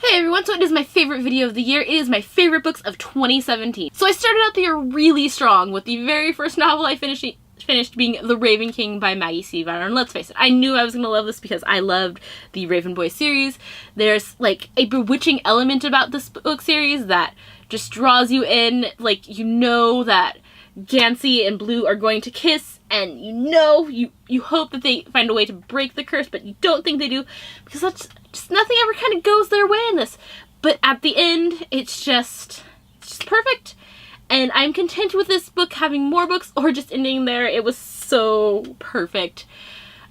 Hey everyone, so it is my favorite video of the year. It is my favorite books of 2017. So I started out the year really strong with the very first novel I finished being The Raven King by Maggie Stiefvater. And let's face it, I knew I was going to love this because I loved the Raven Boy series. There's like a bewitching element about this book series that just draws you in. Like, you know that Gansey and Blue are going to kiss, and you hope that they find a way to break the curse, but you don't think they do, because that's just nothing ever kind of goes their way in this. But at the end, it's just perfect. And I'm content with this book having more books or just ending there. It was so perfect.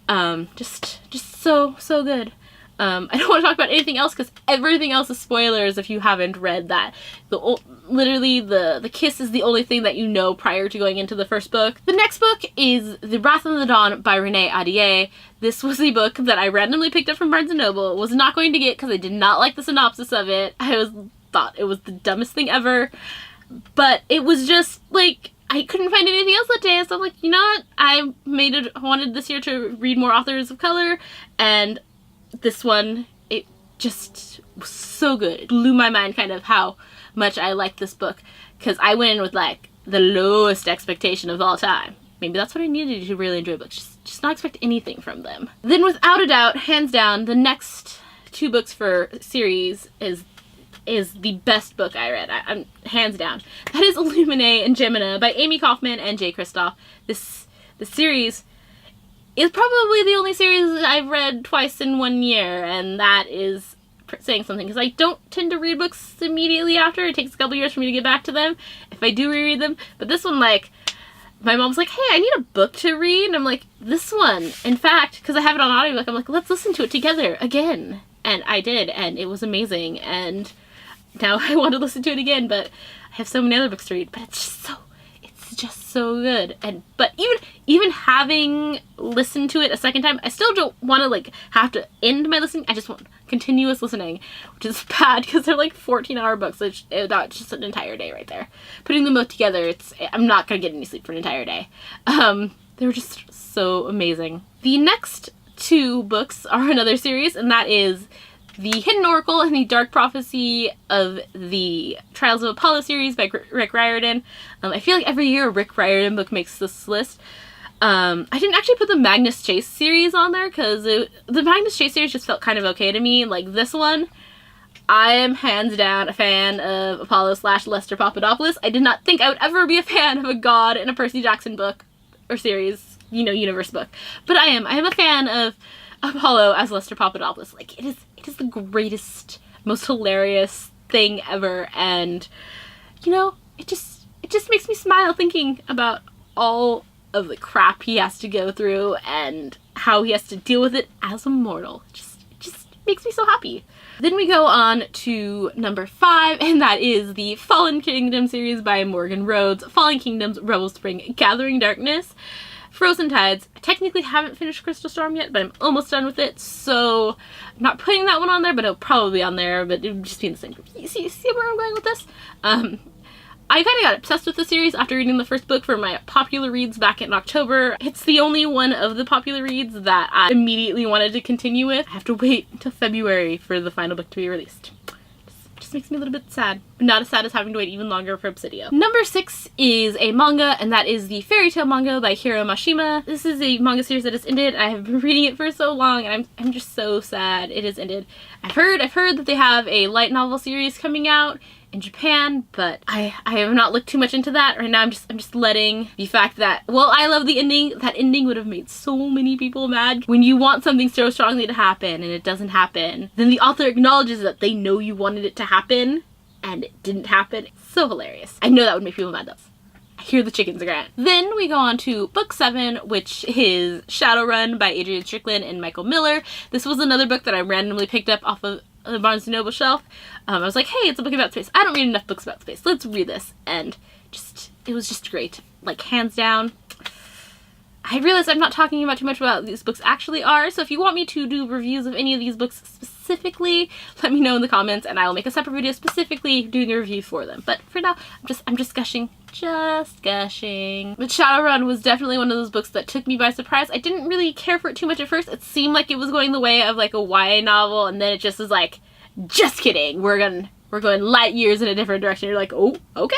Just so good. I don't want to talk about anything else because everything else is spoilers if you haven't read that. Literally, the kiss is the only thing that you know prior to going into the first book. The next book is The Wrath of the Dawn by Renee Ahdieh. This was the book that I randomly picked up from Barnes & Noble. Was not going to get because I did not like the synopsis of it. Thought it was the dumbest thing ever. But it was just, like, I couldn't find anything else that day, so I'm like, you know what? I wanted this year to read more authors of color, and this one, it just was so good. It blew my mind kind of how much I liked this book, because I went in with, like, the lowest expectation of all time. Maybe that's what I needed to really enjoy books, just not expect anything from them. Then without a doubt, hands down, the next two books for series is the best book I read. I'm hands down. That is Illuminae and Gemina by Amy Kaufman and Jay Kristoff. This series is probably the only series that I've read twice in 1 year, and that is saying something, because I don't tend to read books immediately after. It takes a couple years for me to get back to them, if I do reread them. But this one, like, my mom's like, hey, I need a book to read, and I'm like, this one. In fact, because I have it on audiobook, I'm like, let's listen to it together again. And I did, and it was amazing, and now I want to listen to it again, but I have so many other books to read, but it's just so good. But even having listened to it a second time, I still don't want to, like, have to end my listening. I just want continuous listening, which is bad because they're like 14-hour books. That's just an entire day right there. Putting them both together, I'm not gonna get any sleep for an entire day. They were just so amazing. The next two books are another series, and that is The Hidden Oracle and the Dark Prophecy of the Trials of Apollo series by Rick Riordan. I feel like every year a Rick Riordan book makes this list. I didn't actually put the Magnus Chase series on there because the Magnus Chase series just felt kind of okay to me. Like, this one, I am hands down a fan of Apollo / Lester Papadopoulos. I did not think I would ever be a fan of a God in a Percy Jackson book or series, universe book. But I am a fan of Apollo as Lester Papadopoulos. Like, it is the greatest, most hilarious thing ever, and it just makes me smile thinking about all of the crap he has to go through and how he has to deal with it as a mortal. It just makes me so happy. Then we go on to number 5, and that is the Fallen Kingdom series by Morgan Rhodes. Fallen Kingdoms, Rebel Spring, Gathering Darkness, Frozen Tides. I technically haven't finished Crystal Storm yet, but I'm almost done with it, so I'm not putting that one on there, but it'll probably be on there, but it would just be in the same group. You see where I'm going with this? I kind of got obsessed with the series after reading the first book for my popular reads back in October. It's the only one of the popular reads that I immediately wanted to continue with. I have to wait until February for the final book to be released. Just makes me a little bit sad, but not as sad as having to wait even longer for Obsidio. Number 6 is a manga, and that is the Fairy Tail manga by Hiro Mashima. This is a manga series that has ended. I have been reading it for so long, and I'm just so sad it has ended. I've heard that they have a light novel series coming out in Japan, but I have not looked too much into that. Right now I'm just letting the fact that, well, I love the ending. That ending would have made so many people mad. When you want something so strongly to happen and it doesn't happen, then the author acknowledges that they know you wanted it to happen and it didn't happen. It's so hilarious. I know that would make people mad though. I hear the chickens are grand. Then we go on to book 7, which is Shadowrun by Adrian Strickland and Michael Miller. This was another book that I randomly picked up off of the Barnes & Noble shelf. I was like, hey, it's a book about space. I don't read enough books about space. Let's read this. And it was just great. Like, hands down. I realize I'm not talking about too much about these books actually are, so if you want me to do reviews of any of these books specifically, let me know in the comments and I will make a separate video specifically doing a review for them. But for now, I'm just gushing. Just gushing. But Shadowrun was definitely one of those books that took me by surprise. I didn't really care for it too much at first. It seemed like it was going the way of like a YA novel, and then it just was like just kidding, we're going light years in a different direction. You're like, oh, okay,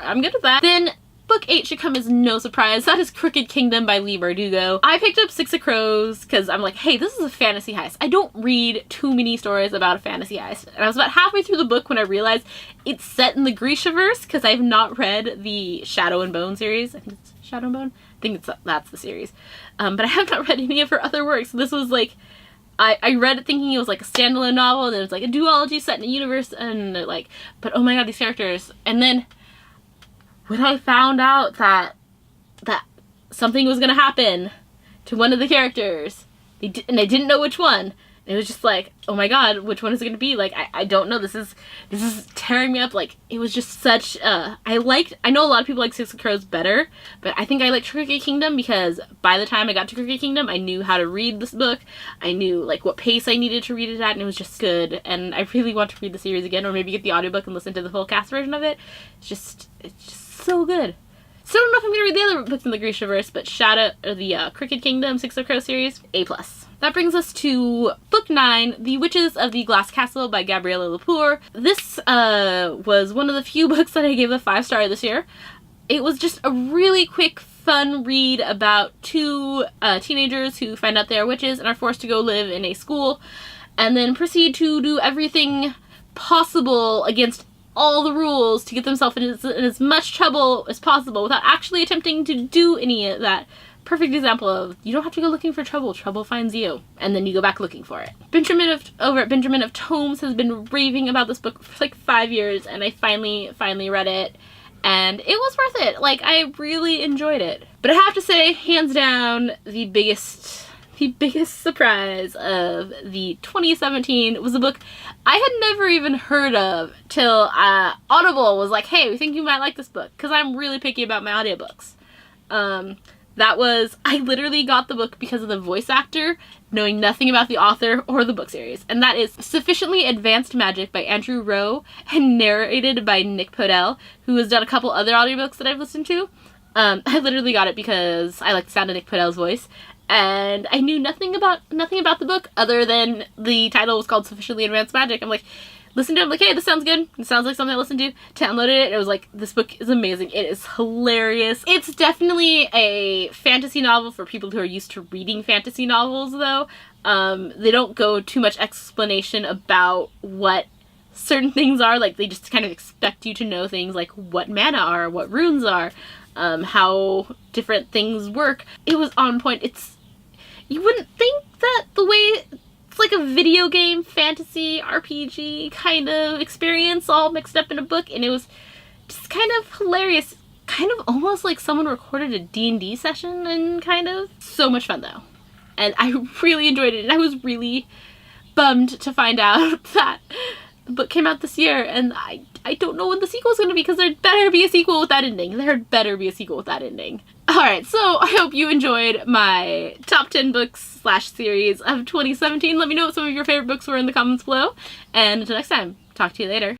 I'm good with that. Then book 8 should come as no surprise. That is Crooked Kingdom by Leigh Bardugo. I picked up Six of Crows because I'm like, hey, this is a fantasy heist. I don't read too many stories about a fantasy heist. And I was about halfway through the book when I realized it's set in the Grishaverse because I have not read the Shadow and Bone series. I think it's Shadow and Bone? I think that's the series. But I have not read any of her other works. So this was like, I read it thinking it was like a standalone novel, and it was like a duology set in a universe, and like, but oh my god, these characters. And then when I found out that something was gonna happen to one of the characters, and I didn't know which one, it was just like, oh my god, which one is it gonna be? Like, I don't know. This is tearing me up. Like, it was just such I know a lot of people like Six of Crows better, but I think I liked Crooked Kingdom because by the time I got to Crooked Kingdom, I knew how to read this book. I knew like what pace I needed to read it at, and it was just good. And I really want to read the series again, or maybe get the audiobook and listen to the full cast version of it. It's just so good. Still don't know if I'm gonna read the other books in the Grishaverse, but the Crooked Kingdom Six of Crows series, A+. That brings us to book 9, The Witches of the Glass Castle by Gabriella Lepore. This was one of the few books that I gave a 5-star this year. It was just a really quick, fun read about 2 teenagers who find out they are witches and are forced to go live in a school and then proceed to do everything possible against all the rules to get themselves in as much trouble as possible without actually attempting to do any of that. Perfect example of, you don't have to go looking for trouble, trouble finds you, and then you go back looking for it. Benjamin over at Benjamin of Tomes has been raving about this book for like 5 years, and I finally read it, and it was worth it. Like, I really enjoyed it. But I have to say, hands down, the biggest surprise of the 2017 was a book I had never even heard of till Audible was like, hey, we think you might like this book, because I'm really picky about my audiobooks. I literally got the book because of the voice actor, knowing nothing about the author or the book series. And that is Sufficiently Advanced Magic by Andrew Rowe and narrated by Nick Podell, who has done a couple other audiobooks that I've listened to. I literally got it because I like the sound of Nick Podell's voice. And I knew nothing about the book other than the title was called Sufficiently Advanced Magic. I'm like, listened to it, I'm like, hey, this sounds good. It sounds like something I listened to. Downloaded it, and it was like, this book is amazing. It is hilarious. It's definitely a fantasy novel for people who are used to reading fantasy novels, though. They don't go too much explanation about what certain things are. Like, they just kind of expect you to know things like what mana are, what runes are, how different things work. It was on point. You wouldn't think that the way it's like a video game, fantasy, RPG kind of experience all mixed up in a book, and it was just kind of hilarious. Kind of almost like someone recorded a D&D session, and kind of. So much fun though. And I really enjoyed it, and I was really bummed to find out that the book came out this year, and I don't know when the sequel's gonna be, because there better be a sequel with that ending. There better be a sequel with that ending. Alright, so I hope you enjoyed my top 10 books / series of 2017. Let me know what some of your favorite books were in the comments below. And until next time, talk to you later.